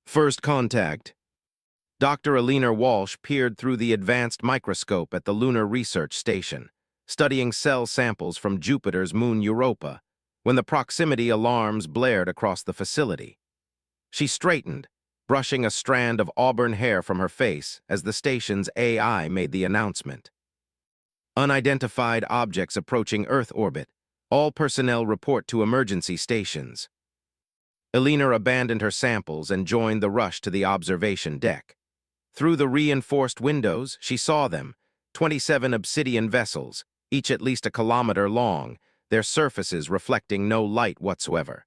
First contact. Dr. Alina Walsh peered through the advanced microscope at the Lunar Research Station, studying cell samples from Jupiter's moon Europa, when the proximity alarms blared across the facility. She straightened, brushing a strand of auburn hair from her face as the station's AI made the announcement. Unidentified objects approaching Earth orbit. All personnel report to emergency stations. Alina abandoned her samples and joined the rush to the observation deck. Through the reinforced windows, she saw them, 27 obsidian vessels, each at least a kilometer long, their surfaces reflecting no light whatsoever.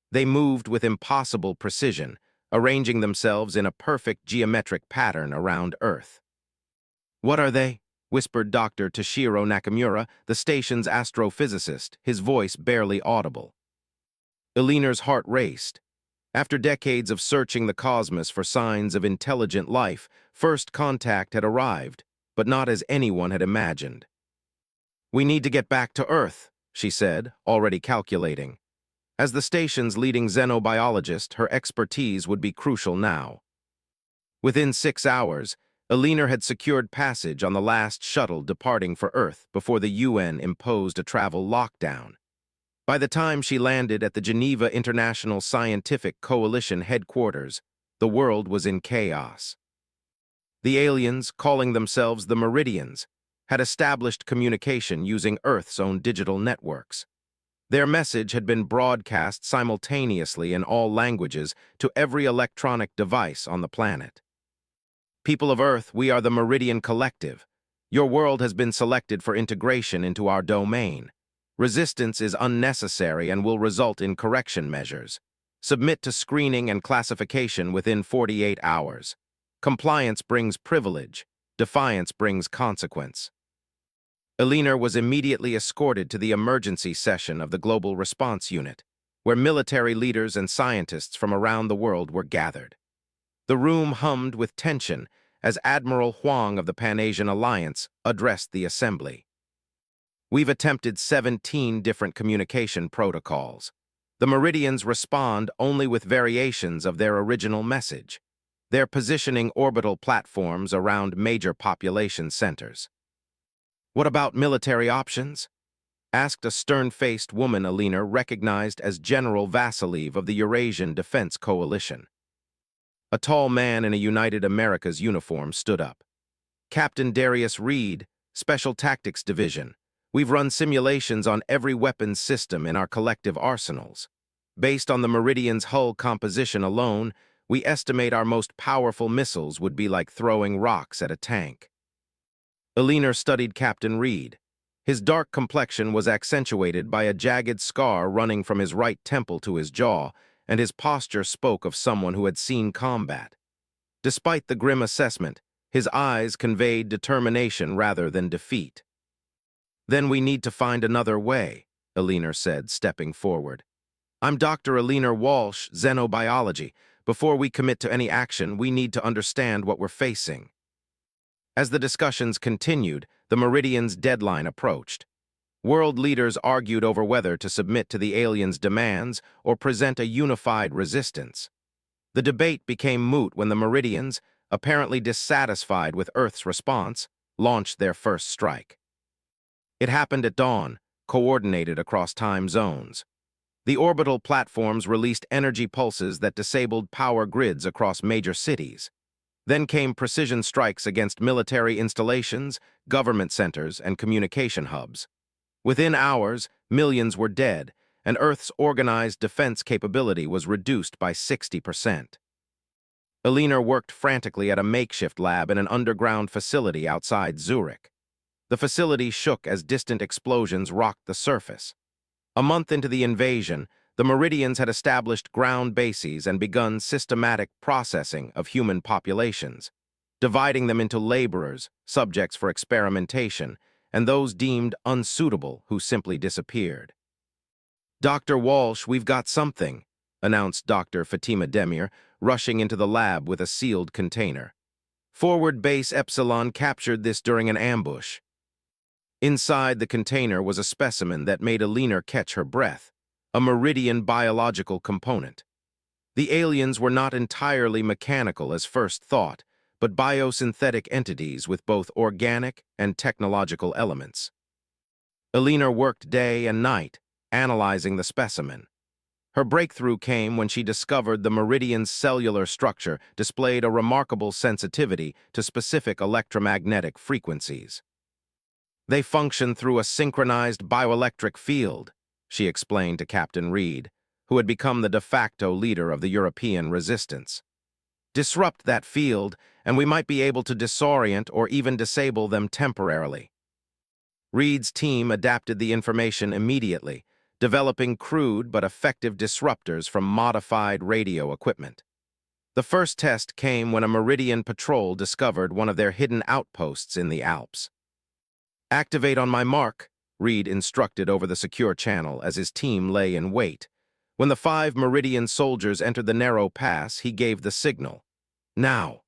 They moved with impossible precision, arranging themselves in a perfect geometric pattern around Earth. "What are they?" whispered Dr. Toshiro Nakamura, the station's astrophysicist, his voice barely audible. Alina's heart raced. After decades of searching the cosmos for signs of intelligent life, first contact had arrived, but not as anyone had imagined. "We need to get back to Earth," she said, already calculating. As the station's leading xenobiologist, her expertise would be crucial now. Within 6 hours, Alina had secured passage on the last shuttle departing for Earth before the UN imposed a travel lockdown. By the time she landed at the Geneva International Scientific Coalition headquarters, the world was in chaos. The aliens, calling themselves the Meridians, had established communication using Earth's own digital networks. Their message had been broadcast simultaneously in all languages to every electronic device on the planet. "People of Earth, we are the Meridian Collective. Your world has been selected for integration into our domain. Resistance is unnecessary and will result in correction measures. Submit to screening and classification within 48 hours. Compliance brings privilege. Defiance brings consequence." Alina was immediately escorted to the emergency session of the Global Response Unit, where military leaders and scientists from around the world were gathered. The room hummed with tension as Admiral Huang of the Pan-Asian Alliance addressed the assembly. "We've attempted 17 different communication protocols. The Meridians respond only with variations of their original message. They're positioning orbital platforms around major population centers." "What about military options?" asked a stern-faced woman Alina recognized as General Vassiliev of the Eurasian Defense Coalition. A tall man in a United Americas uniform stood up. "Captain Darius Reed, Special Tactics Division. We've run simulations on every weapons system in our collective arsenals. Based on the Meridian's hull composition alone, we estimate our most powerful missiles would be like throwing rocks at a tank." Alina studied Captain Reed. His dark complexion was accentuated by a jagged scar running from his right temple to his jaw, and his posture spoke of someone who had seen combat. Despite the grim assessment, his eyes conveyed determination rather than defeat. "Then we need to find another way," Alina said, stepping forward. "I'm Dr. Alina Walsh, Xenobiology. Before we commit to any action, we need to understand what we're facing." As the discussions continued, the Meridian's deadline approached. World leaders argued over whether to submit to the aliens' demands or present a unified resistance. The debate became moot when the Meridians, apparently dissatisfied with Earth's response, launched their first strike. It happened at dawn, coordinated across time zones. The orbital platforms released energy pulses that disabled power grids across major cities. Then came precision strikes against military installations, government centers, and communication hubs. Within hours, millions were dead, and Earth's organized defense capability was reduced by 60%. Alina worked frantically at a makeshift lab in an underground facility outside Zurich. The facility shook as distant explosions rocked the surface. A month into the invasion, the Meridians had established ground bases and begun systematic processing of human populations, dividing them into laborers, subjects for experimentation, and those deemed unsuitable who simply disappeared. "Dr. Walsh, we've got something," announced Dr. Fatima Demir, rushing into the lab with a sealed container. "Forward Base Epsilon captured this during an ambush." Inside the container was a specimen that made Alina catch her breath, a Meridian biological component. The aliens were not entirely mechanical as first thought, but biosynthetic entities with both organic and technological elements. Alina worked day and night, analyzing the specimen. Her breakthrough came when she discovered the meridian's cellular structure displayed a remarkable sensitivity to specific electromagnetic frequencies. They function through a synchronized bioelectric field, she explained to Captain Reed, who had become the de facto leader of the European resistance. Disrupt that field, and we might be able to disorient or even disable them temporarily. Reed's team adapted the information immediately, developing crude but effective disruptors from modified radio equipment. The first test came when a Meridian patrol discovered one of their hidden outposts in the Alps. "Activate on my mark," Reed instructed over the secure channel as his team lay in wait. When the 5 Meridian soldiers entered the narrow pass, he gave the signal. "Now."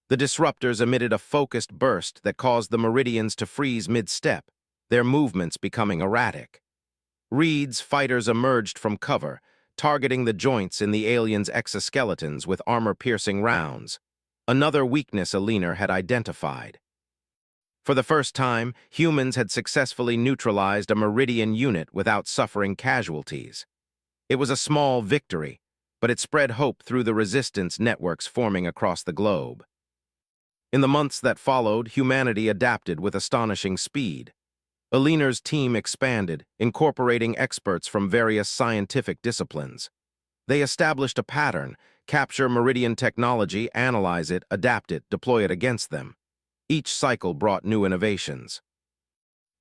The disruptors emitted a focused burst that caused the Meridians to freeze mid-step, their movements becoming erratic. Reed's fighters emerged from cover, targeting the joints in the aliens' exoskeletons with armor-piercing rounds, another weakness Alina had identified. For the first time, humans had successfully neutralized a Meridian unit without suffering casualties. It was a small victory, but it spread hope through the resistance networks forming across the globe. In the months that followed, humanity adapted with astonishing speed. Alina's team expanded, incorporating experts from various scientific disciplines. They established a pattern: capture Meridian technology, analyze it, adapt it, deploy it against them. Each cycle brought new innovations.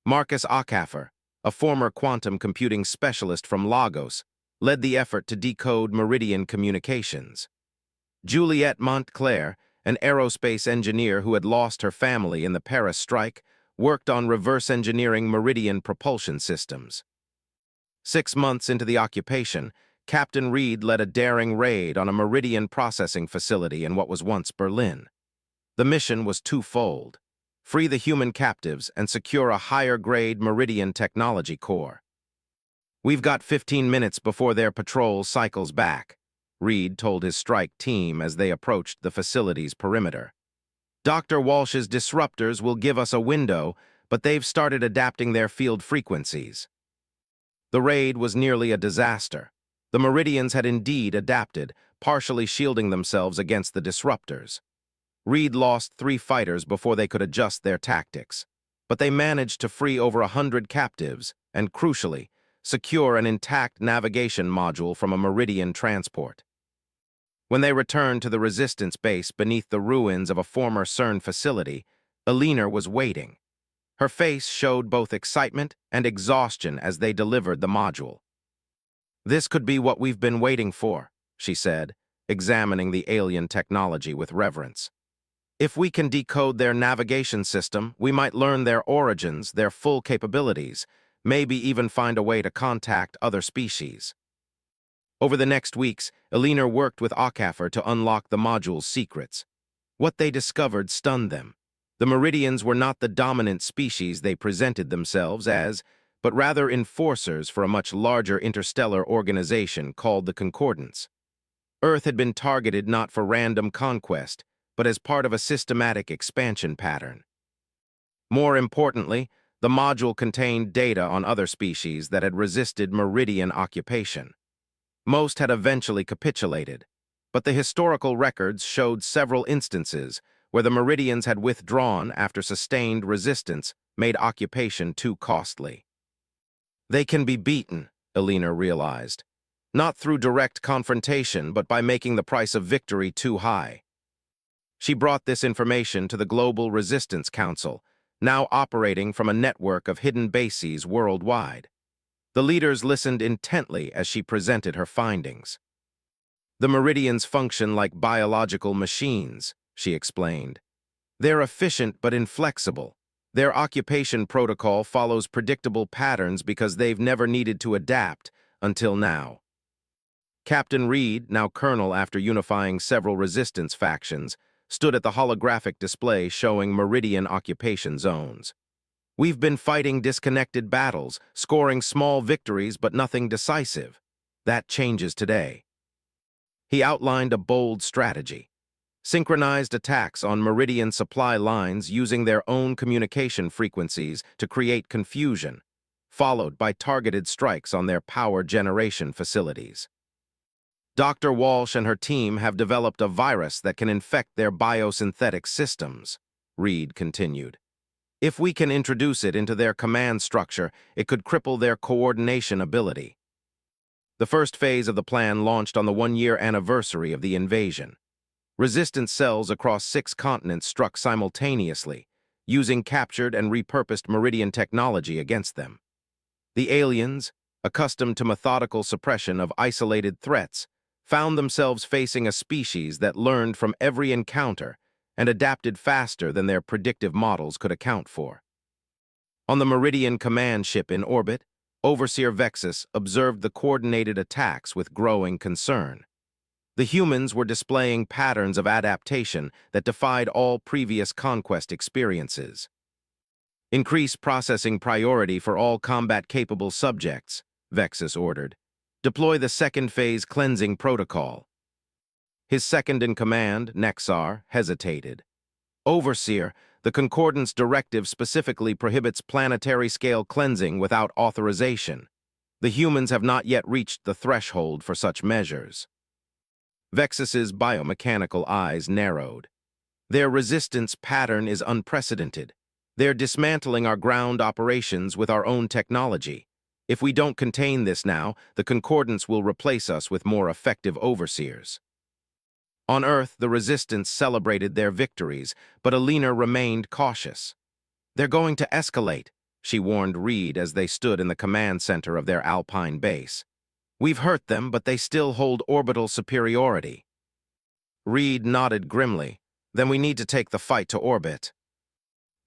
Marcus Acaffer, a former quantum computing specialist from Lagos, led the effort to decode Meridian communications. Juliette Montclair, an aerospace engineer who had lost her family in the Paris strike, worked on reverse engineering Meridian propulsion systems. 6 months into the occupation, Captain Reed led a daring raid on a Meridian processing facility in what was once Berlin. The mission was twofold: free the human captives and secure a higher-grade Meridian technology core. "We've got 15 minutes before their patrol cycles back," Reed told his strike team as they approached the facility's perimeter. "Dr. Walsh's disruptors will give us a window, but they've started adapting their field frequencies." The raid was nearly a disaster. The Meridians had indeed adapted, partially shielding themselves against the disruptors. Reed lost 3 fighters before they could adjust their tactics, but they managed to free over 100 captives and, crucially, secure an intact navigation module from a Meridian transport. When they returned to the resistance base beneath the ruins of a former CERN facility, Alina was waiting. Her face showed both excitement and exhaustion as they delivered the module. "This could be what we've been waiting for," she said, examining the alien technology with reverence. "If we can decode their navigation system, we might learn their origins, their full capabilities, maybe even find a way to contact other species." Over the next weeks, Alina worked with Acaffer to unlock the module's secrets. What they discovered stunned them. The Meridians were not the dominant species they presented themselves as, but rather enforcers for a much larger interstellar organization called the Concordance. Earth had been targeted not for random conquest, but as part of a systematic expansion pattern. More importantly, the module contained data on other species that had resisted Meridian occupation. Most had eventually capitulated, but the historical records showed several instances where the Meridians had withdrawn after sustained resistance made occupation too costly. They can be beaten, Alina realized, not through direct confrontation, but by making the price of victory too high. She brought this information to the Global Resistance Council, now operating from a network of hidden bases worldwide. The leaders listened intently as she presented her findings. "The Meridians function like biological machines," she explained. "They're efficient but inflexible. Their occupation protocol follows predictable patterns because they've never needed to adapt until now." Captain Reed, now colonel after unifying several resistance factions, stood at the holographic display showing Meridian occupation zones. "We've been fighting disconnected battles, scoring small victories but nothing decisive. That changes today." He outlined a bold strategy: synchronized attacks on Meridian supply lines using their own communication frequencies to create confusion, followed by targeted strikes on their power generation facilities. Dr. Walsh and her team have developed a virus that can infect their biosynthetic systems, Reed continued. If we can introduce it into their command structure, it could cripple their coordination ability. The first phase of the plan launched on the one-year anniversary of the invasion. Resistance cells across 6 continents struck simultaneously, using captured and repurposed Meridian technology against them. The aliens, accustomed to methodical suppression of isolated threats, found themselves facing a species that learned from every encounter and adapted faster than their predictive models could account for. On the Meridian command ship in orbit, Overseer Vexus observed the coordinated attacks with growing concern. The humans were displaying patterns of adaptation that defied all previous conquest experiences. Increase processing priority for all combat-capable subjects, Vexus ordered. Deploy the second phase cleansing protocol. His second-in-command, Nexar, hesitated. Overseer, the Concordance directive specifically prohibits planetary-scale cleansing without authorization. The humans have not yet reached the threshold for such measures. Vexus's biomechanical eyes narrowed. Their resistance pattern is unprecedented. They're dismantling our ground operations with our own technology. If we don't contain this now, the Concordance will replace us with more effective overseers. On Earth, the Resistance celebrated their victories, but Alina remained cautious. They're going to escalate, she warned Reed as they stood in the command center of their Alpine base. We've hurt them, but they still hold orbital superiority. Reed nodded grimly. Then we need to take the fight to orbit.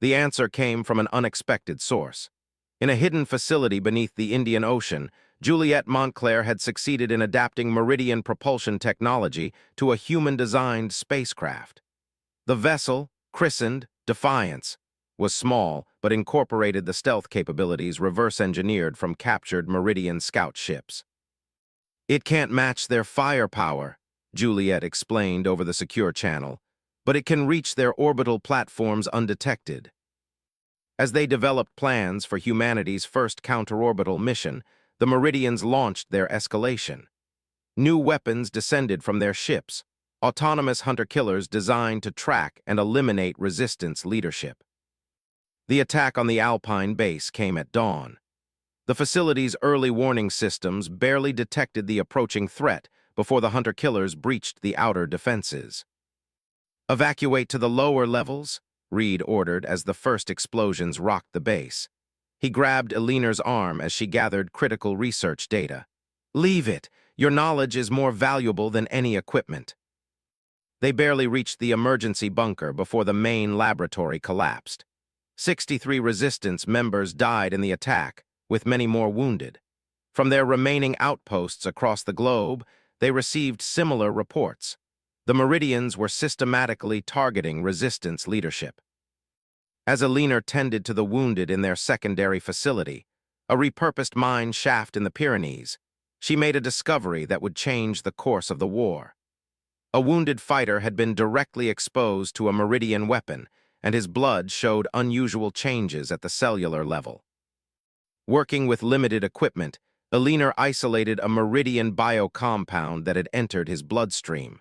The answer came from an unexpected source. In a hidden facility beneath the Indian Ocean, Juliette Montclair had succeeded in adapting Meridian propulsion technology to a human-designed spacecraft. The vessel, christened Defiance, was small but incorporated the stealth capabilities reverse-engineered from captured Meridian scout ships. It can't match their firepower, Juliette explained over the secure channel, but it can reach their orbital platforms undetected. As they developed plans for humanity's first counterorbital mission, the Meridians launched their escalation. New weapons descended from their ships, autonomous hunter-killers designed to track and eliminate Resistance leadership. The attack on the Alpine base came at dawn. The facility's early warning systems barely detected the approaching threat before the hunter-killers breached the outer defenses. Evacuate to the lower levels, Reed ordered as the first explosions rocked the base. He grabbed Alina's arm as she gathered critical research data. Leave it. Your knowledge is more valuable than any equipment. They barely reached the emergency bunker before the main laboratory collapsed. 63 Resistance members died in the attack, with many more wounded. From their remaining outposts across the globe, they received similar reports. The Meridians were systematically targeting Resistance leadership. As Alina tended to the wounded in their secondary facility, a repurposed mine shaft in the Pyrenees, she made a discovery that would change the course of the war. A wounded fighter had been directly exposed to a Meridian weapon, and his blood showed unusual changes at the cellular level. Working with limited equipment, Alina isolated a Meridian biocompound that had entered his bloodstream.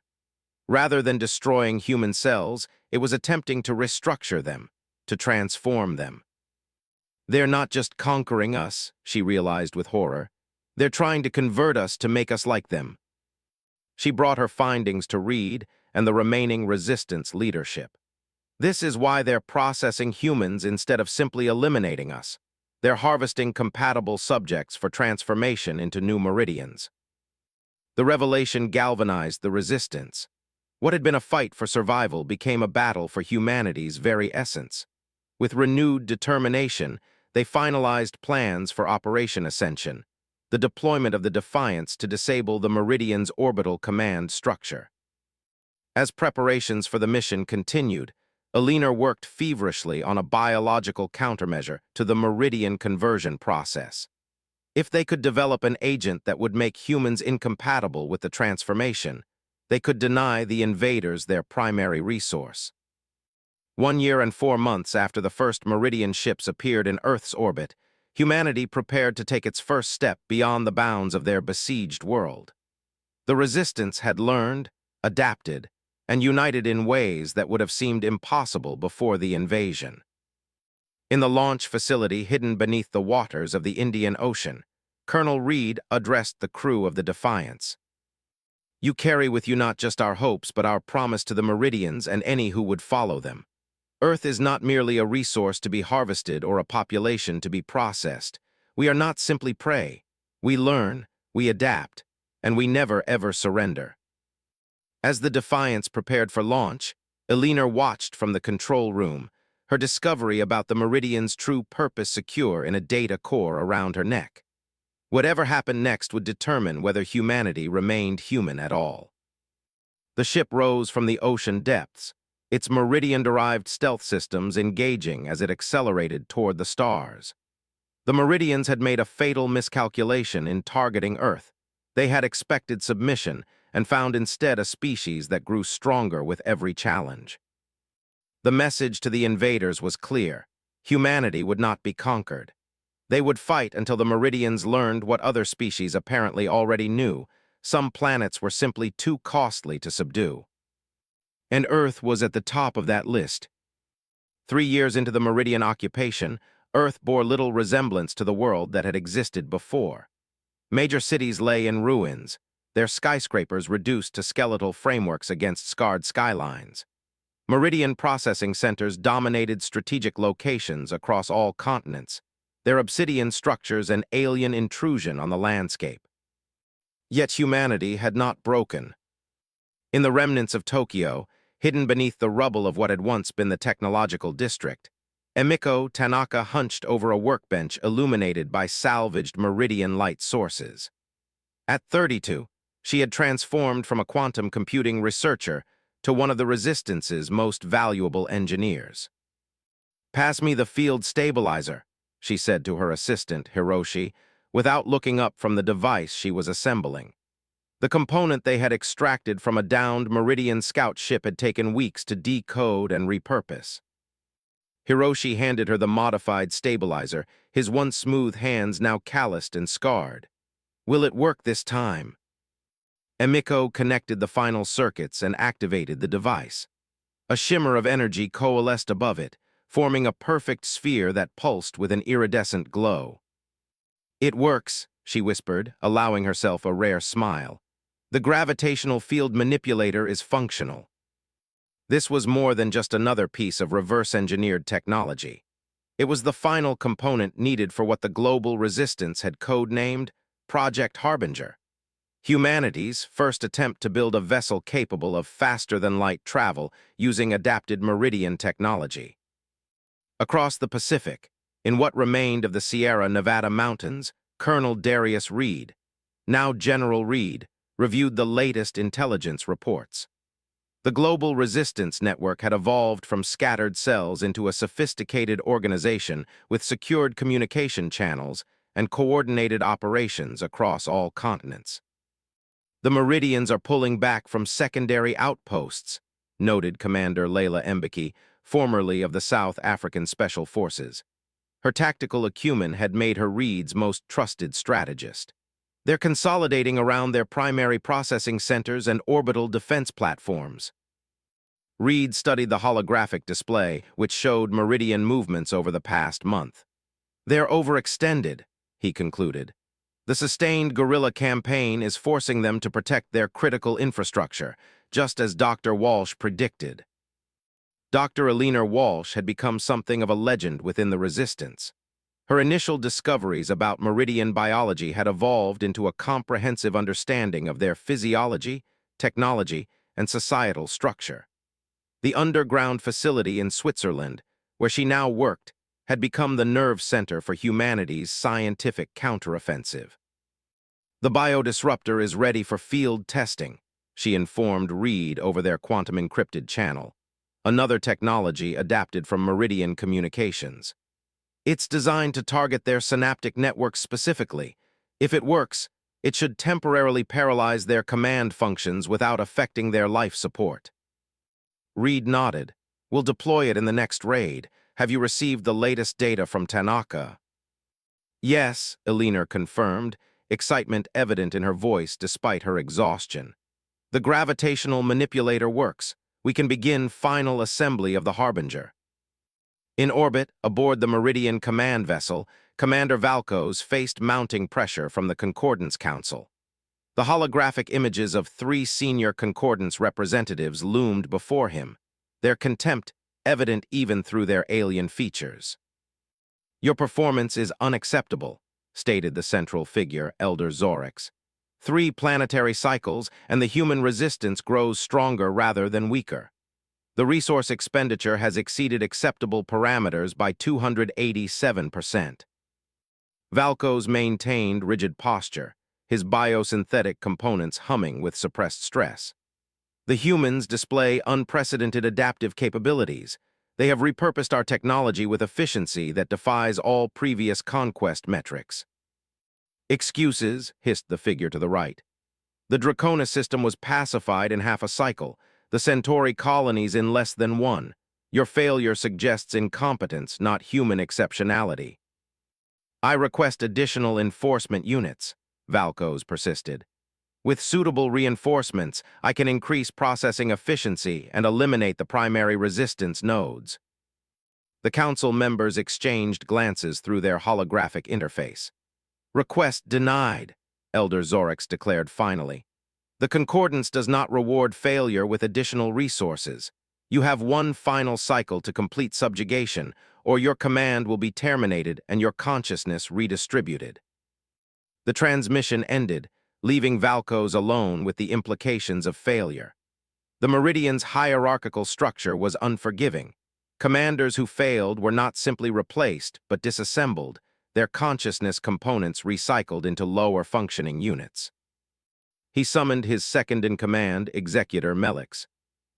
Rather than destroying human cells, it was attempting to restructure them, to transform them. They're not just conquering us, she realized with horror. They're trying to convert us to make us like them. She brought her findings to Reed and the remaining Resistance leadership. This is why they're processing humans instead of simply eliminating us. They're harvesting compatible subjects for transformation into new Meridians. The revelation galvanized the Resistance. What had been a fight for survival became a battle for humanity's very essence. With renewed determination, they finalized plans for Operation Ascension, the deployment of the Defiance to disable the Meridian's orbital command structure. As preparations for the mission continued, Alina worked feverishly on a biological countermeasure to the Meridian conversion process. If they could develop an agent that would make humans incompatible with the transformation, They could deny the invaders their primary resource. 1 year and 4 months after the first Meridian ships appeared in Earth's orbit, humanity prepared to take its first step beyond the bounds of their besieged world. The Resistance had learned, adapted, and united in ways that would have seemed impossible before the invasion. In the launch facility hidden beneath the waters of the Indian Ocean, Colonel Reed addressed the crew of the Defiance. "You carry with you not just our hopes, but our promise to the Meridians and any who would follow them. Earth is not merely a resource to be harvested or a population to be processed. We are not simply prey. We learn, we adapt, and we never ever surrender." As the Defiance prepared for launch, Eleanor watched from the control room, her discovery about the Meridian's true purpose secure in a data core around her neck. Whatever happened next would determine whether humanity remained human at all. The ship rose from the ocean depths, its Meridian-derived stealth systems engaging as it accelerated toward the stars. The Meridians had made a fatal miscalculation in targeting Earth. They had expected submission and found instead a species that grew stronger with every challenge. The message to the invaders was clear: humanity would not be conquered. They would fight until the Meridians learned what other species apparently already knew: some planets were simply too costly to subdue. And Earth was at the top of that list. 3 years into the Meridian occupation, Earth bore little resemblance to the world that had existed before. Major cities lay in ruins, their skyscrapers reduced to skeletal frameworks against scarred skylines. Meridian processing centers dominated strategic locations across all continents, their obsidian structures an alien intrusion on the landscape. Yet humanity had not broken. In the remnants of Tokyo, hidden beneath the rubble of what had once been the technological district, Emiko Tanaka hunched over a workbench illuminated by salvaged Meridian light sources. At 32, she had transformed from a quantum computing researcher to one of the Resistance's most valuable engineers. "Pass me the field stabilizer," she said to her assistant, Hiroshi, without looking up from the device she was assembling. The component they had extracted from a downed Meridian scout ship had taken weeks to decode and repurpose. Hiroshi handed her the modified stabilizer, his once smooth hands now calloused and scarred. "Will it work this time?" Emiko connected the final circuits and activated the device. A shimmer of energy coalesced above it, forming a perfect sphere that pulsed with an iridescent glow. "It works," she whispered, allowing herself a rare smile. "The gravitational field manipulator is functional." This was more than just another piece of reverse-engineered technology. It was the final component needed for what the global resistance had codenamed Project Harbinger, humanity's first attempt to build a vessel capable of faster-than-light travel using adapted Meridian technology. Across the Pacific, in what remained of the Sierra Nevada mountains, Colonel Darius Reed, now General Reed, reviewed the latest intelligence reports. The global resistance network had evolved from scattered cells into a sophisticated organization with secured communication channels and coordinated operations across all continents. "The Meridians are pulling back from secondary outposts," noted Commander Layla Mbeki, formerly of the South African Special Forces. Her tactical acumen had made her Reed's most trusted strategist. "They're consolidating around their primary processing centers and orbital defense platforms." Reed studied the holographic display, which showed Meridian movements over the past month. "They're overextended," he concluded. "The sustained guerrilla campaign is forcing them to protect their critical infrastructure, just as Dr. Walsh predicted." Dr. Eleanor Walsh had become something of a legend within the Resistance. Her initial discoveries about Meridian biology had evolved into a comprehensive understanding of their physiology, technology, and societal structure. The underground facility in Switzerland, where she now worked, had become the nerve center for humanity's scientific counteroffensive. "The biodisruptor is ready for field testing," she informed Reed over their quantum-encrypted channel, another technology adapted from Meridian communications. "It's designed to target their synaptic networks specifically. If it works, It should temporarily paralyze their command functions without affecting their life support. Reed nodded. We'll deploy it in the next raid. Have you received the latest data from Tanaka? Yes, Elena confirmed, excitement evident in her voice despite her exhaustion. The gravitational manipulator works. We can begin final assembly of the Harbinger. In orbit, aboard the Meridian command vessel, Commander Valkos faced mounting pressure from the Concordance Council. The holographic images of 3 senior Concordance representatives loomed before him, their contempt evident even through their alien features. Your performance is unacceptable, stated the central figure, Elder Zorix. 3 planetary cycles, and the human resistance grows stronger rather than weaker. The resource expenditure has exceeded acceptable parameters by 287%. Valkos maintained rigid posture, his biosynthetic components humming with suppressed stress. The humans display unprecedented adaptive capabilities. They have repurposed our technology with efficiency that defies all previous conquest metrics. Excuses, hissed the figure to the right. The Dracona system was pacified in half a cycle, the Centauri colonies in less than 1. Your failure suggests incompetence, not human exceptionality. I request additional enforcement units, Valkos persisted. With suitable reinforcements, I can increase processing efficiency and eliminate the primary resistance nodes. The council members exchanged glances through their holographic interface. Request denied, Elder Zorix declared finally. The Concordance does not reward failure with additional resources. You have 1 final cycle to complete subjugation, or your command will be terminated and your consciousness redistributed. The transmission ended, leaving Valkos alone with the implications of failure. The Meridian's hierarchical structure was unforgiving. Commanders who failed were not simply replaced, but disassembled, their consciousness components recycled into lower-functioning units. He summoned his second-in-command, Executor Melix.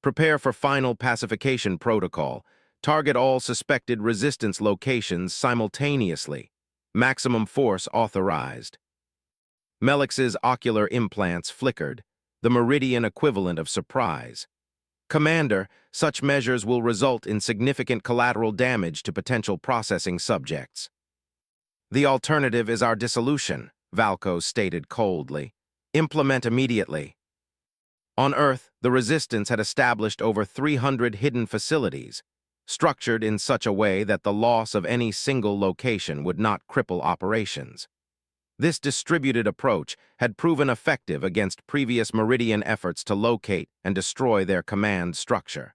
Prepare for final pacification protocol. Target all suspected resistance locations simultaneously. Maximum force authorized. Melix's ocular implants flickered, the Meridian equivalent of surprise. Commander, such measures will result in significant collateral damage to potential processing subjects. The alternative is our dissolution, Valkos stated coldly. Implement immediately. On Earth, the Resistance had established over 300 hidden facilities, structured in such a way that the loss of any single location would not cripple operations. This distributed approach had proven effective against previous Meridian efforts to locate and destroy their command structure.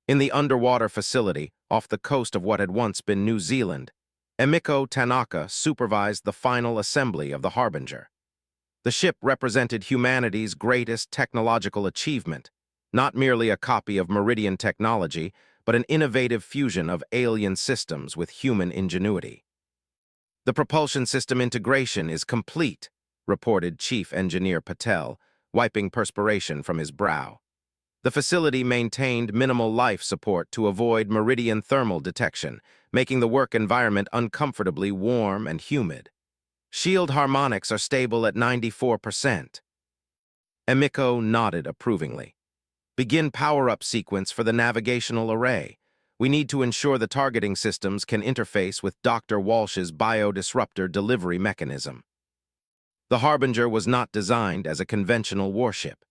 In the underwater facility, off the coast of what had once been New Zealand, Emiko Tanaka supervised the final assembly of the Harbinger. The ship represented humanity's greatest technological achievement, not merely a copy of Meridian technology, but an innovative fusion of alien systems with human ingenuity. The propulsion system integration is complete, reported Chief Engineer Patel, wiping perspiration from his brow. The facility maintained minimal life support to avoid Meridian thermal detection, making the work environment uncomfortably warm and humid. Shield harmonics are stable at 94%. Emiko nodded approvingly. Begin power-up sequence for the navigational array. We need to ensure the targeting systems can interface with Dr. Walsh's biodisruptor delivery mechanism. The Harbinger was not designed as a conventional warship.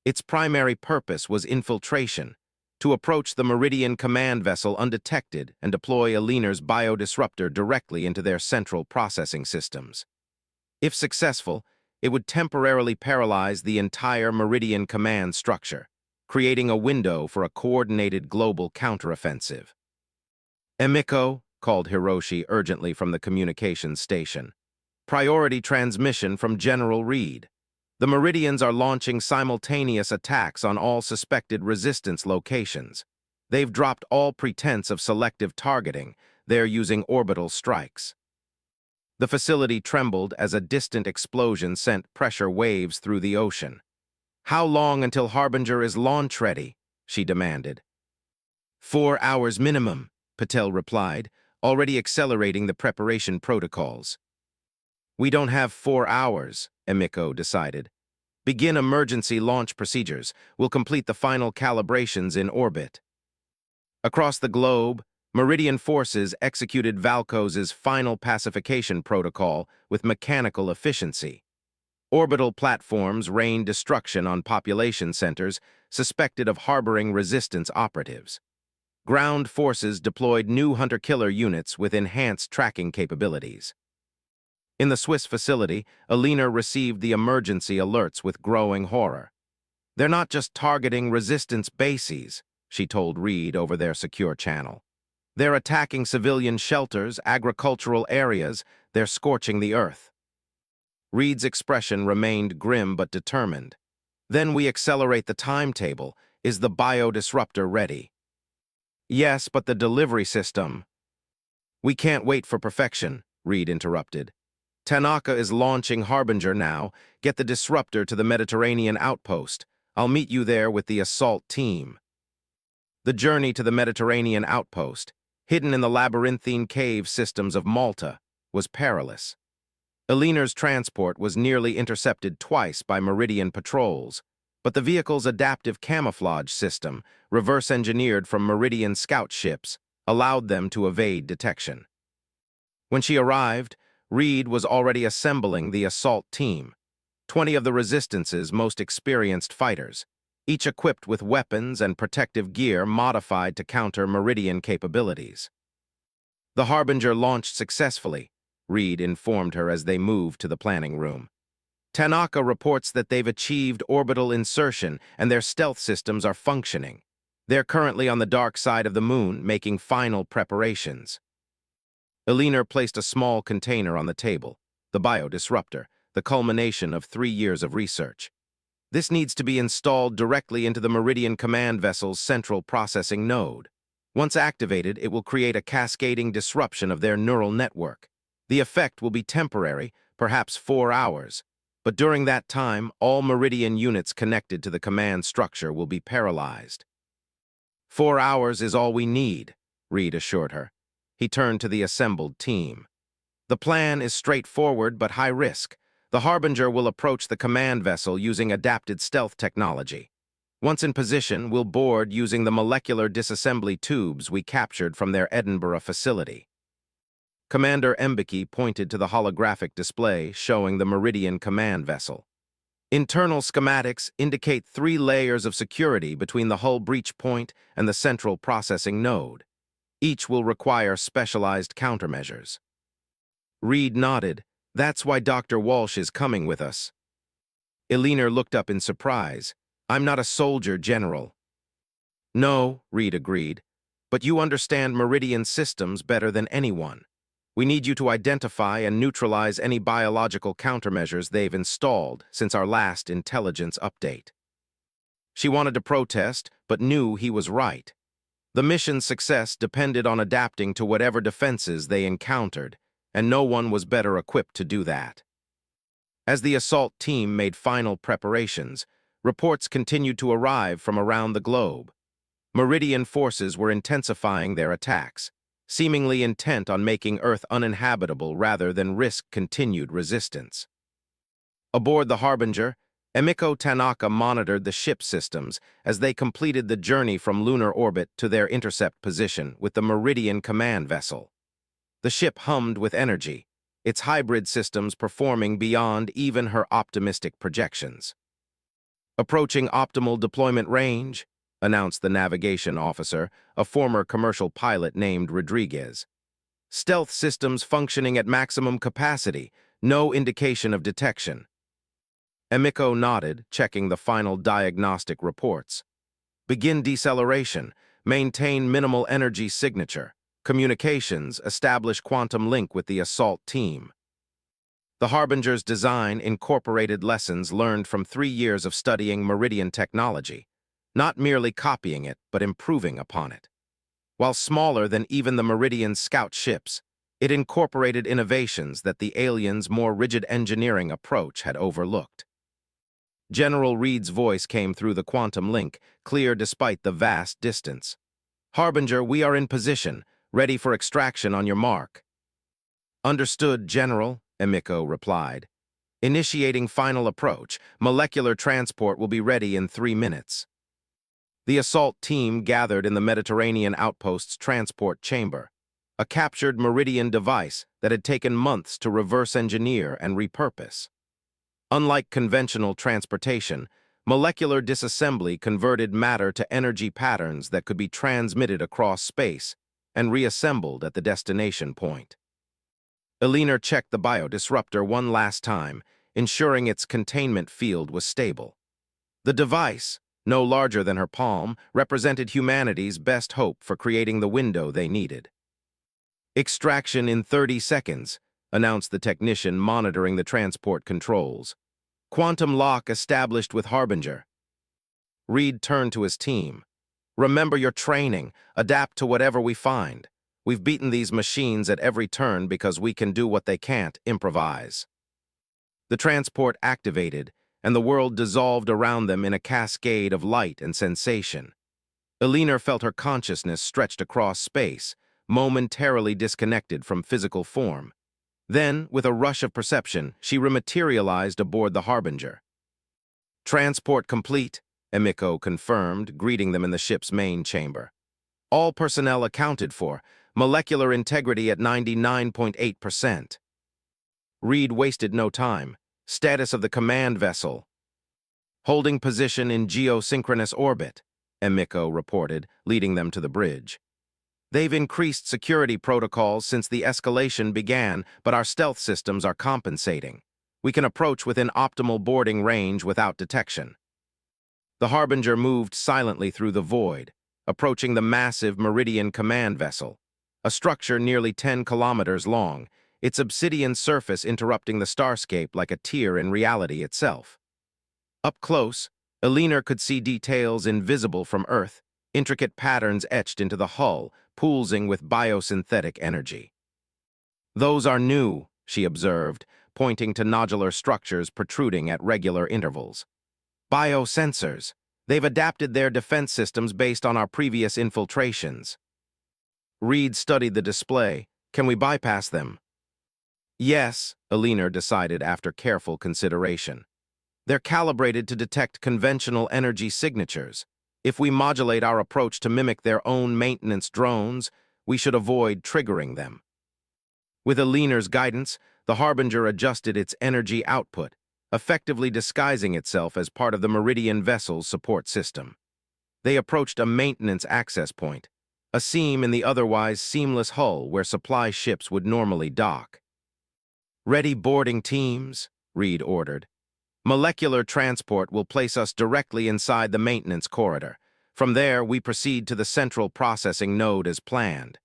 Its primary purpose was infiltration, to approach the Meridian command vessel undetected and deploy Elena's biodisruptor directly into their central processing systems. If successful, it would temporarily paralyze the entire Meridian command structure, creating a window for a coordinated global counteroffensive. Emiko, called Hiroshi urgently from the communications station. Priority transmission from General Reed. The Meridians are launching simultaneous attacks on all suspected resistance locations. They've dropped all pretense of selective targeting. They're using orbital strikes. The facility trembled as a distant explosion sent pressure waves through the ocean. How long until Harbinger is launch-ready? She demanded. 4 hours minimum, Patel replied, already accelerating the preparation protocols. We don't have 4 hours, Emiko decided. Begin emergency launch procedures. We'll complete the final calibrations in orbit. Across the globe, Meridian forces executed Valkos's final pacification protocol with mechanical efficiency. Orbital platforms rained destruction on population centers suspected of harboring resistance operatives. Ground forces deployed new hunter-killer units with enhanced tracking capabilities. In the Swiss facility, Alina received the emergency alerts with growing horror. They're not just targeting resistance bases, she told Reed over their secure channel. They're attacking civilian shelters, agricultural areas, they're scorching the earth. Reed's expression remained grim but determined. Then we accelerate the timetable. Is the biodisruptor ready? Yes, but the delivery system. We can't wait for perfection, Reed interrupted. Tanaka is launching Harbinger now. Get the disruptor to the Mediterranean outpost. I'll meet you there with the assault team. The journey to the Mediterranean outpost, hidden in the labyrinthine cave systems of Malta, was perilous. Alina's transport was nearly intercepted twice by Meridian patrols, but the vehicle's adaptive camouflage system, reverse-engineered from Meridian scout ships, allowed them to evade detection. When she arrived, Reed was already assembling the assault team, 20 of the Resistance's most experienced fighters, each equipped with weapons and protective gear modified to counter Meridian capabilities. The Harbinger launched successfully, Reed informed her as they moved to the planning room. Tanaka reports that they've achieved orbital insertion and their stealth systems are functioning. They're currently on the dark side of the moon, making final preparations. Alina placed a small container on the table, the biodisruptor, the culmination of 3 years of research. This needs to be installed directly into the Meridian command vessel's central processing node. Once activated, it will create a cascading disruption of their neural network. The effect will be temporary, perhaps 4 hours, but during that time, all Meridian units connected to the command structure will be paralyzed. 4 hours is all we need, Reed assured her. He turned to the assembled team. The plan is straightforward but high risk. The Harbinger will approach the command vessel using adapted stealth technology. Once in position, we'll board using the molecular disassembly tubes we captured from their Edinburgh facility. Commander Mbeki pointed to the holographic display showing the Meridian command vessel. Internal schematics indicate 3 layers of security between the hull breach point and the central processing node. Each will require specialized countermeasures. Reed nodded. That's why Dr. Walsh is coming with us. Alina looked up in surprise. I'm not a soldier, General. No, Reed agreed, but you understand Meridian systems better than anyone. We need you to identify and neutralize any biological countermeasures they've installed since our last intelligence update. She wanted to protest, but knew he was right. The mission's success depended on adapting to whatever defenses they encountered, and no one was better equipped to do that. As the assault team made final preparations, reports continued to arrive from around the globe. Meridian forces were intensifying their attacks, seemingly intent on making Earth uninhabitable rather than risk continued resistance. Aboard the Harbinger, Emiko Tanaka monitored the ship systems as they completed the journey from lunar orbit to their intercept position with the Meridian command vessel. The ship hummed with energy, its hybrid systems performing beyond even her optimistic projections. Approaching optimal deployment range, announced the navigation officer, a former commercial pilot named Rodriguez. Stealth systems functioning at maximum capacity, no indication of detection. Emiko nodded, checking the final diagnostic reports. Begin deceleration, maintain minimal energy signature. Communications, establish quantum link with the assault team. The Harbinger's design incorporated lessons learned from 3 years of studying Meridian technology, not merely copying it, but improving upon it. While smaller than even the Meridian scout ships, it incorporated innovations that the aliens' more rigid engineering approach had overlooked. General Reed's voice came through the quantum link, clear despite the vast distance. Harbinger, we are in position, ready for extraction on your mark. Understood, General, Emiko replied. Initiating final approach. Molecular transport will be ready in 3 minutes. The assault team gathered in the Mediterranean outpost's transport chamber, a captured Meridian device that had taken months to reverse engineer and repurpose. Unlike conventional transportation, molecular disassembly converted matter to energy patterns that could be transmitted across space and reassembled at the destination point. Elena checked the biodisruptor one last time, ensuring its containment field was stable. The device, no larger than her palm, represented humanity's best hope for creating the window they needed. "Extraction in 30 seconds, announced the technician monitoring the transport controls. "Quantum lock established with Harbinger." Reed turned to his team. "Remember your training. Adapt to whatever we find. We've beaten these machines at every turn because we can do what they can't, improvise." The transport activated, and the world dissolved around them in a cascade of light and sensation. Elena felt her consciousness stretched across space, momentarily disconnected from physical form. Then, with a rush of perception, she rematerialized aboard the Harbinger. "Transport complete," Emiko confirmed, greeting them in the ship's main chamber. "All personnel accounted for, molecular integrity at 99.8%. Reed wasted no time. "Status of the command vessel." "Holding position in geosynchronous orbit," Emiko reported, leading them to the bridge. "They've increased security protocols since the escalation began, but our stealth systems are compensating. We can approach within optimal boarding range without detection." The Harbinger moved silently through the void, approaching the massive Meridian command vessel, a structure nearly 10 kilometers long, its obsidian surface interrupting the starscape like a tear in reality itself. Up close, Elena could see details invisible from Earth, intricate patterns etched into the hull, pulsing with biosynthetic energy. "Those are new," she observed, pointing to nodular structures protruding at regular intervals. "Biosensors. They've adapted their defense systems based on our previous infiltrations." Reed studied the display. "Can we bypass them?" "Yes," Elena decided after careful consideration. "They're calibrated to detect conventional energy signatures. If we modulate our approach to mimic their own maintenance drones, we should avoid triggering them." With Elena's guidance, the Harbinger adjusted its energy output, effectively disguising itself as part of the Meridian vessel's support system. They approached a maintenance access point, a seam in the otherwise seamless hull where supply ships would normally dock. "Ready boarding teams," Reed ordered. "Molecular transport will place us directly inside the maintenance corridor. From there, we proceed to the central processing node as planned."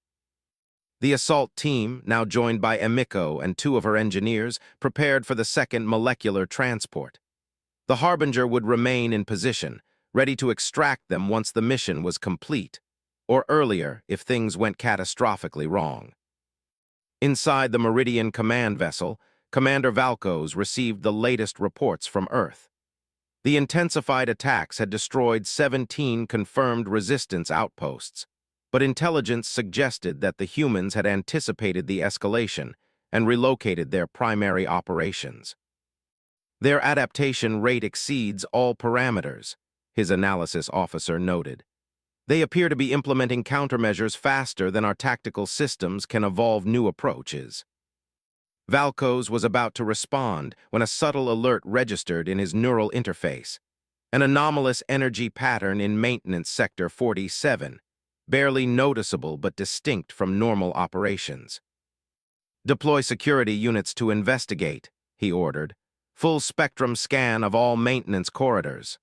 The assault team, now joined by Emiko and 2 of her engineers, prepared for the second molecular transport. The Harbinger would remain in position, ready to extract them once the mission was complete, or earlier if things went catastrophically wrong. Inside the Meridian command vessel, Commander Valkos received the latest reports from Earth. The intensified attacks had destroyed 17 confirmed resistance outposts, but intelligence suggested that the humans had anticipated the escalation and relocated their primary operations. "Their adaptation rate exceeds all parameters," his analysis officer noted. "They appear to be implementing countermeasures faster than our tactical systems can evolve new approaches." Valkos was about to respond when a subtle alert registered in his neural interface. An anomalous energy pattern in Maintenance Sector 47, barely noticeable but distinct from normal operations. "Deploy security units to investigate," he ordered. "Full spectrum scan of all maintenance corridors."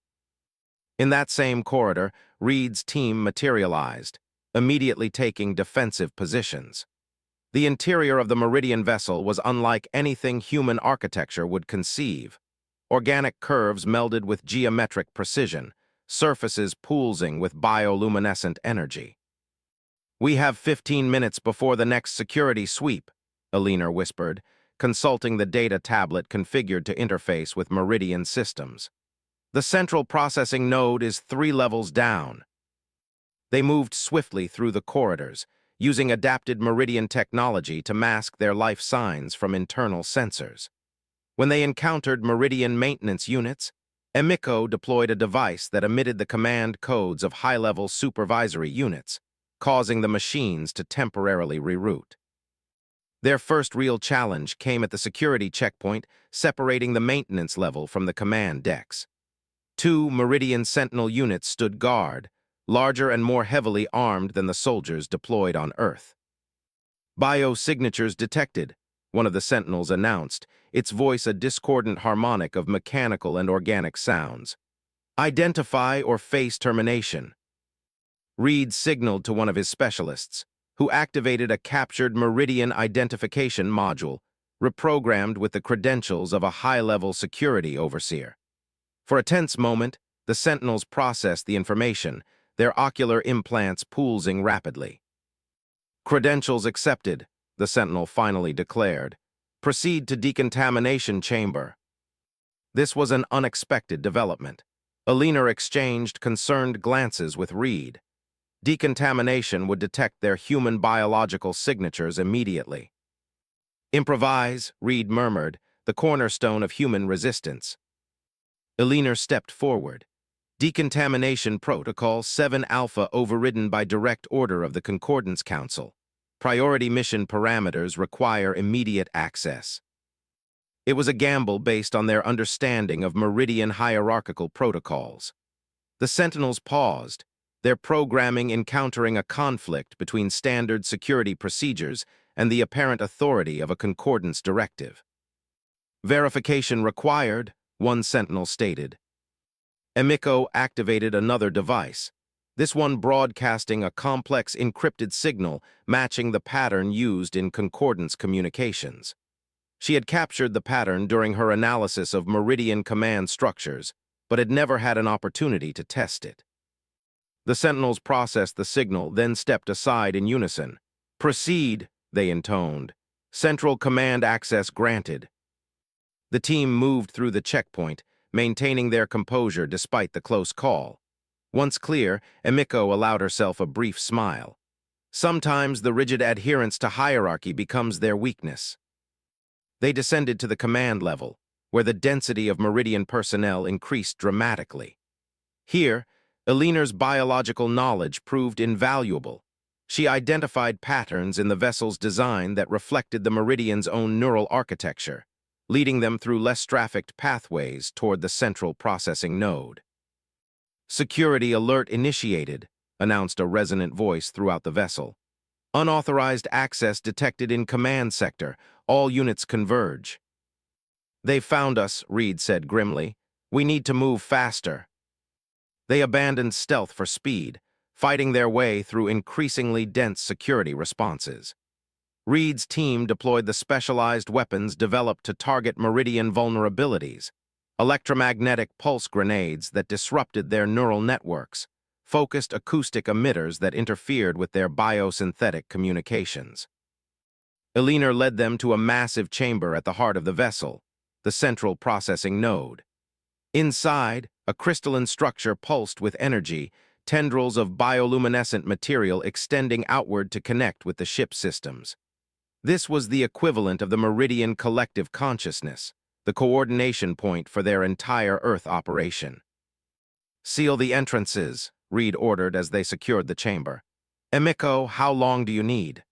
In that same corridor, Reed's team materialized, immediately taking defensive positions. The interior of the Meridian vessel was unlike anything human architecture would conceive. Organic curves melded with geometric precision, surfaces pulsing with bioluminescent energy. "We have 15 minutes before the next security sweep," Elena whispered, consulting the data tablet configured to interface with Meridian systems. "The central processing node is 3 levels down." They moved swiftly through the corridors, using adapted Meridian technology to mask their life signs from internal sensors. When they encountered Meridian maintenance units, Emiko deployed a device that emitted the command codes of high-level supervisory units, causing the machines to temporarily reroute. Their first real challenge came at the security checkpoint separating the maintenance level from the command decks. Two Meridian Sentinel units stood guard, larger and more heavily armed than the soldiers deployed on Earth. Biosignatures detected, one of the Sentinels announced, its voice a discordant harmonic of mechanical and organic sounds. Identify or face termination. Reed signaled to one of his specialists, who activated a captured Meridian identification module, reprogrammed with the credentials of a high-level security overseer. For a tense moment, the Sentinels processed the information, their ocular implants pulsing rapidly. Credentials accepted, the Sentinel finally declared. Proceed to decontamination chamber. This was an unexpected development. Alina exchanged concerned glances with Reed. Decontamination would detect their human biological signatures immediately. Improvise, Reed murmured, the cornerstone of human resistance. Alina stepped forward. Decontamination Protocol 7 Alpha overridden by direct order of the Concordance Council. Priority mission parameters require immediate access. It was a gamble based on their understanding of Meridian hierarchical protocols. The Sentinels paused, their programming encountering a conflict between standard security procedures and the apparent authority of a Concordance directive. Verification required, one Sentinel stated. Emiko activated another device, this one broadcasting a complex encrypted signal matching the pattern used in Concordance communications. She had captured the pattern during her analysis of Meridian command structures, but had never had an opportunity to test it. The Sentinels processed the signal, then stepped aside in unison. Proceed, they intoned. Central command access granted. The team moved through the checkpoint, maintaining their composure despite the close call. Once clear, Emiko allowed herself a brief smile. Sometimes the rigid adherence to hierarchy becomes their weakness. They descended to the command level, where the density of Meridian personnel increased dramatically. Here, Alina's biological knowledge proved invaluable. She identified patterns in the vessel's design that reflected the Meridian's own neural architecture, leading them through less trafficked pathways toward the central processing node. Security alert initiated, announced a resonant voice throughout the vessel. Unauthorized access detected in command sector. All units converge. They found us, Reed said grimly. We need to move faster. They abandoned stealth for speed, fighting their way through increasingly dense security responses. Reed's team deployed the specialized weapons developed to target Meridian vulnerabilities, electromagnetic pulse grenades that disrupted their neural networks, focused acoustic emitters that interfered with their biosynthetic communications. Alina led them to a massive chamber at the heart of the vessel, the central processing node. Inside, a crystalline structure pulsed with energy, tendrils of bioluminescent material extending outward to connect with the ship's systems. This was the equivalent of the Meridian collective consciousness, the coordination point for their entire Earth operation. Seal the entrances, Reed ordered as they secured the chamber. Emiko, how long do you need?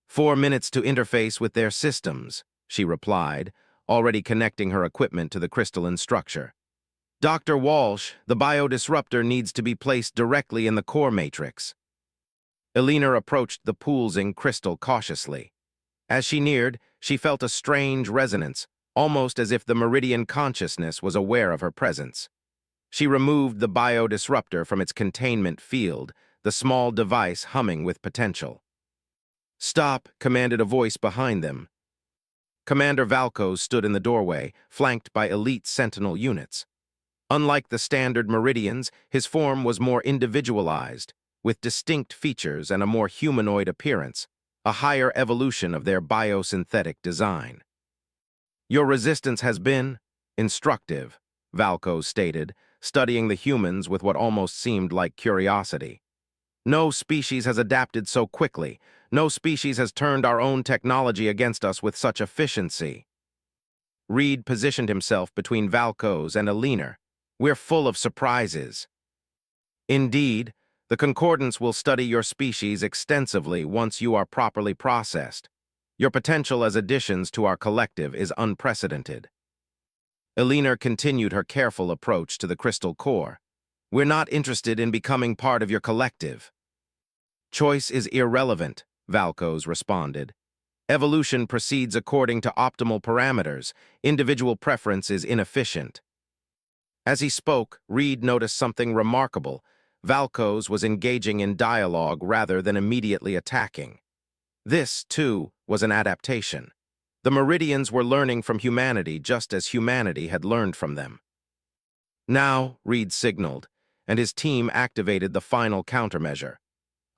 4 minutes to interface with their systems, she replied, already connecting her equipment to the crystalline structure. Dr. Walsh, the biodisruptor needs to be placed directly in the core matrix. Alina approached the pulsing crystal cautiously. As she neared, she felt a strange resonance, almost as if the Meridian consciousness was aware of her presence. She removed the biodisruptor from its containment field, the small device humming with potential. Stop, commanded a voice behind them. Commander Valkos stood in the doorway, flanked by elite Sentinel units. Unlike the standard Meridians, his form was more individualized, with distinct features and a more humanoid appearance, a higher evolution of their biosynthetic design. Your resistance has been instructive, Valkos stated, studying the humans with what almost seemed like curiosity. No species has adapted so quickly. No species has turned our own technology against us with such efficiency. Reed positioned himself between Valkos and Aliner. We're full of surprises. Indeed, the Concordance will study your species extensively once you are properly processed. Your potential as additions to our collective is unprecedented. Aliner continued her careful approach to the crystal core. We're not interested in becoming part of your collective. Choice is irrelevant, Valkos responded. Evolution proceeds according to optimal parameters. Individual preference is inefficient. As he spoke, Reed noticed something remarkable. Valkos was engaging in dialogue rather than immediately attacking. This, too, was an adaptation. The Meridians were learning from humanity just as humanity had learned from them. Now, Reed signaled, and his team activated the final countermeasure.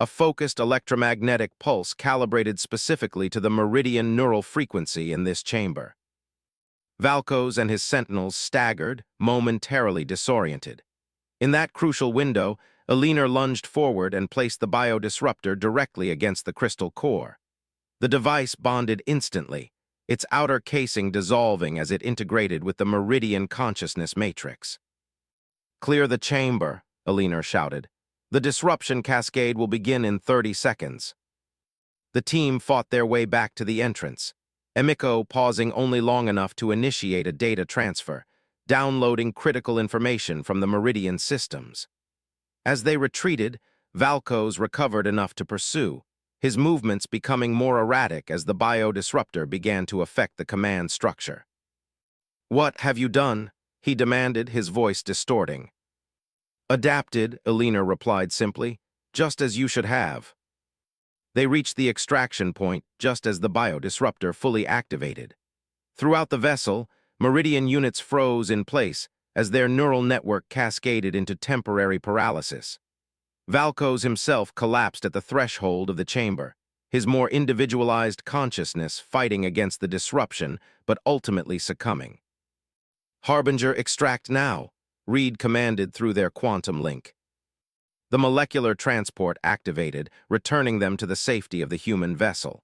A focused electromagnetic pulse calibrated specifically to the meridian neural frequency in this chamber. Valkos and his sentinels staggered, momentarily disoriented. In that crucial window, Aliner lunged forward and placed the biodisruptor directly against the crystal core. The device bonded instantly, its outer casing dissolving as it integrated with the meridian consciousness matrix. "Clear the chamber," Aliner shouted. "The disruption cascade will begin in 30 seconds. The team fought their way back to the entrance, Emiko pausing only long enough to initiate a data transfer, downloading critical information from the Meridian systems. As they retreated, Valkos recovered enough to pursue, his movements becoming more erratic as the biodisruptor began to affect the command structure. "What have you done?" he demanded, his voice distorting. "Adapted," Aliner replied simply, "just as you should have." They reached the extraction point just as the biodisruptor fully activated. Throughout the vessel, Meridian units froze in place as their neural network cascaded into temporary paralysis. Valkos himself collapsed at the threshold of the chamber, his more individualized consciousness fighting against the disruption but ultimately succumbing. "Harbinger, extract now," Reed commanded through their quantum link. The molecular transport activated, returning them to the safety of the human vessel.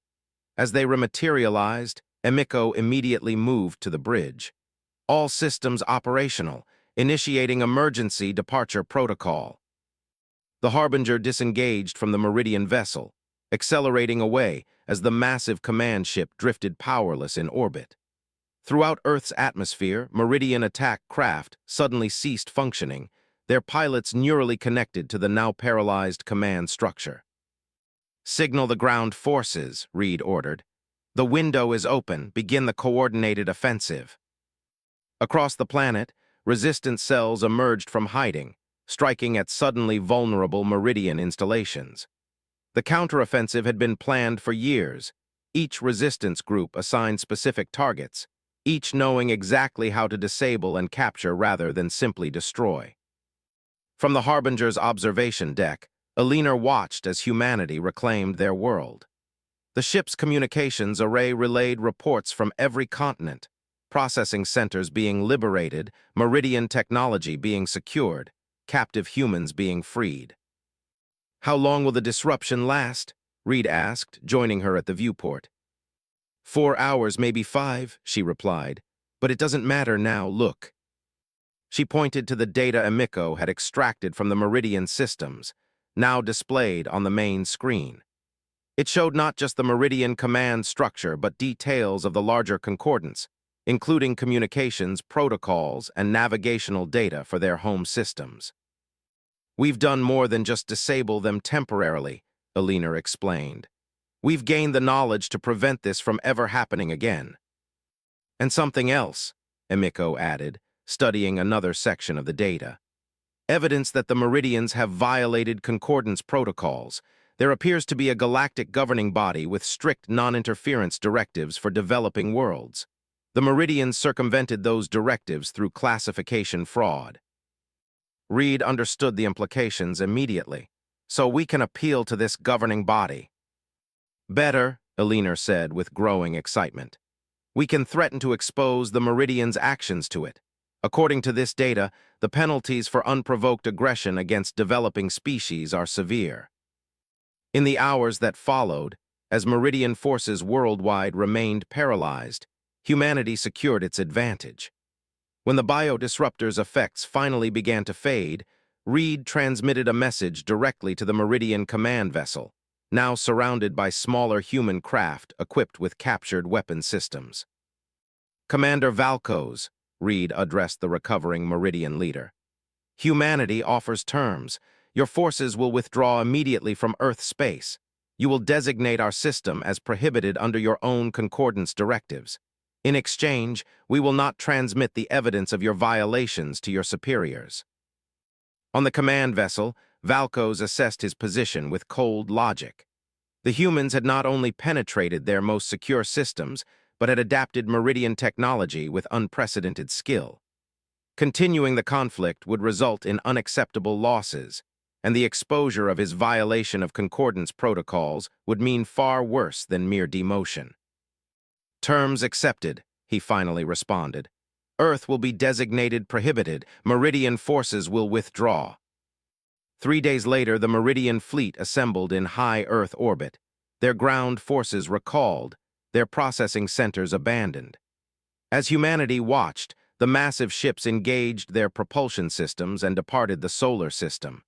As they rematerialized, Emiko immediately moved to the bridge. "All systems operational, initiating emergency departure protocol." The Harbinger disengaged from the Meridian vessel, accelerating away as the massive command ship drifted powerless in orbit. Throughout Earth's atmosphere, Meridian attack craft suddenly ceased functioning, their pilots neurally connected to the now paralyzed command structure. "Signal the ground forces," Reed ordered. "The window is open. Begin the coordinated offensive." Across the planet, resistance cells emerged from hiding, striking at suddenly vulnerable Meridian installations. The counteroffensive had been planned for years, each resistance group assigned specific targets, each knowing exactly how to disable and capture rather than simply destroy. From the Harbinger's observation deck, Aliner watched as humanity reclaimed their world. The ship's communications array relayed reports from every continent, processing centers being liberated, Meridian technology being secured, captive humans being freed. "How long will the disruption last?" Reed asked, joining her at the viewport. 4 hours, maybe 5, she replied. "But it doesn't matter now, look." She pointed to the data Emiko had extracted from the Meridian systems, now displayed on the main screen. It showed not just the Meridian command structure, but details of the larger concordance, including communications, protocols, and navigational data for their home systems. "We've done more than just disable them temporarily," Aliner explained. "We've gained the knowledge to prevent this from ever happening again." "And something else," Emiko added, studying another section of the data. "Evidence that the Meridians have violated concordance protocols. There appears to be a galactic governing body with strict non-interference directives for developing worlds. The Meridians circumvented those directives through classification fraud." Reed understood the implications immediately. "So we can appeal to this governing body." "Better," Aliner said with growing excitement. "We can threaten to expose the Meridians' actions to it. According to this data, the penalties for unprovoked aggression against developing species are severe." In the hours that followed, as Meridian forces worldwide remained paralyzed, humanity secured its advantage. When the biodisruptor's effects finally began to fade, Reed transmitted a message directly to the Meridian command vessel, now surrounded by smaller human craft equipped with captured weapon systems. "Commander Valkos," Reed addressed the recovering Meridian leader. "Humanity offers terms. Your forces will withdraw immediately from Earth space. You will designate our system as prohibited under your own concordance directives. In exchange, we will not transmit the evidence of your violations to your superiors." On the command vessel, Valkos assessed his position with cold logic. The humans had not only penetrated their most secure systems, but had adapted Meridian technology with unprecedented skill. Continuing the conflict would result in unacceptable losses, and the exposure of his violation of concordance protocols would mean far worse than mere demotion. "Terms accepted," he finally responded. "Earth will be designated prohibited. Meridian forces will withdraw." 3 days later, the Meridian fleet assembled in high Earth orbit, their ground forces recalled, their processing centers abandoned. As humanity watched, the massive ships engaged their propulsion systems and departed the solar system.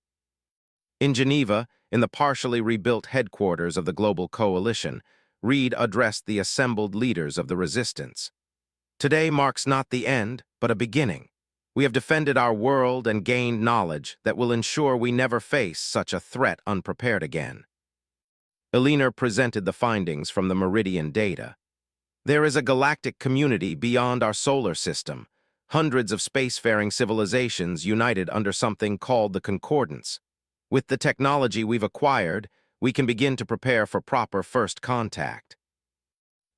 In Geneva, in the partially rebuilt headquarters of the Global Coalition, Reed addressed the assembled leaders of the resistance. "Today marks not the end, but a beginning. We have defended our world and gained knowledge that will ensure we never face such a threat unprepared again." Eliner presented the findings from the Meridian data. "There is a galactic community beyond our solar system, hundreds of spacefaring civilizations united under something called the Concordance. With the technology we've acquired, we can begin to prepare for proper first contact."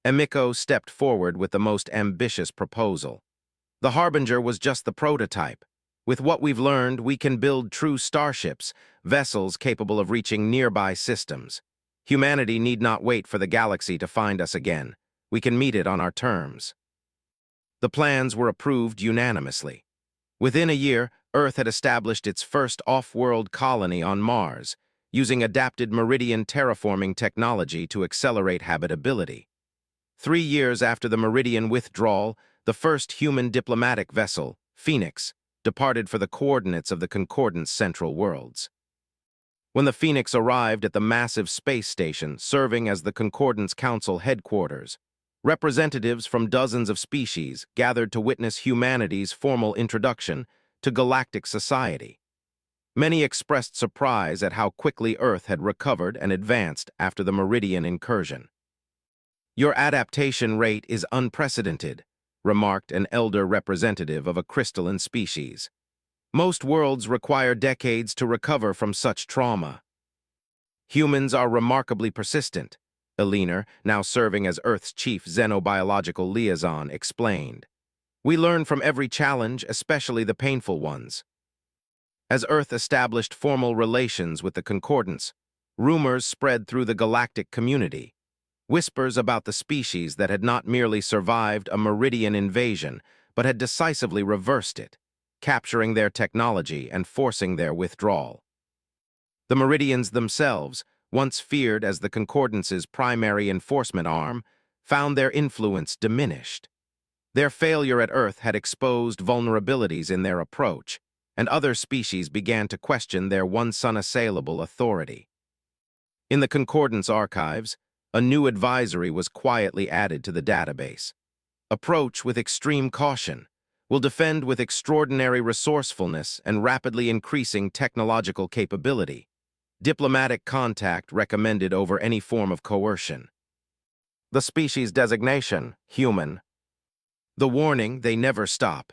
Emiko stepped forward with the most ambitious proposal. "The Harbinger was just the prototype. With what we've learned, we can build true starships, vessels capable of reaching nearby systems. Humanity need not wait for the galaxy to find us again. We can meet it on our terms." The plans were approved unanimously. Within a year, Earth had established its first off-world colony on Mars, using adapted Meridian terraforming technology to accelerate habitability. 3 years after the Meridian withdrawal, the first human diplomatic vessel, Phoenix, departed for the coordinates of the Concordance Central Worlds. When the Phoenix arrived at the massive space station serving as the Concordance Council headquarters, representatives from dozens of species gathered to witness humanity's formal introduction to galactic society. Many expressed surprise at how quickly Earth had recovered and advanced after the Meridian incursion. "Your adaptation rate is unprecedented," remarked an elder representative of a crystalline species. "Most worlds require decades to recover from such trauma." "Humans are remarkably persistent," Eliner, now serving as Earth's chief xenobiological liaison, explained. "We learn from every challenge, especially the painful ones." As Earth established formal relations with the Concordance, rumors spread through the galactic community. Whispers about the species that had not merely survived a Meridian invasion, but had decisively reversed it, capturing their technology and forcing their withdrawal. The Meridians themselves, once feared as the Concordance's primary enforcement arm, found their influence diminished. Their failure at Earth had exposed vulnerabilities in their approach, and other species began to question their once unassailable authority. In the Concordance archives, a new advisory was quietly added to the database. "Approach with extreme caution. Will defend with extraordinary resourcefulness and rapidly increasing technological capability. Diplomatic contact recommended over any form of coercion." The species designation, human. The warning, "They never stop,"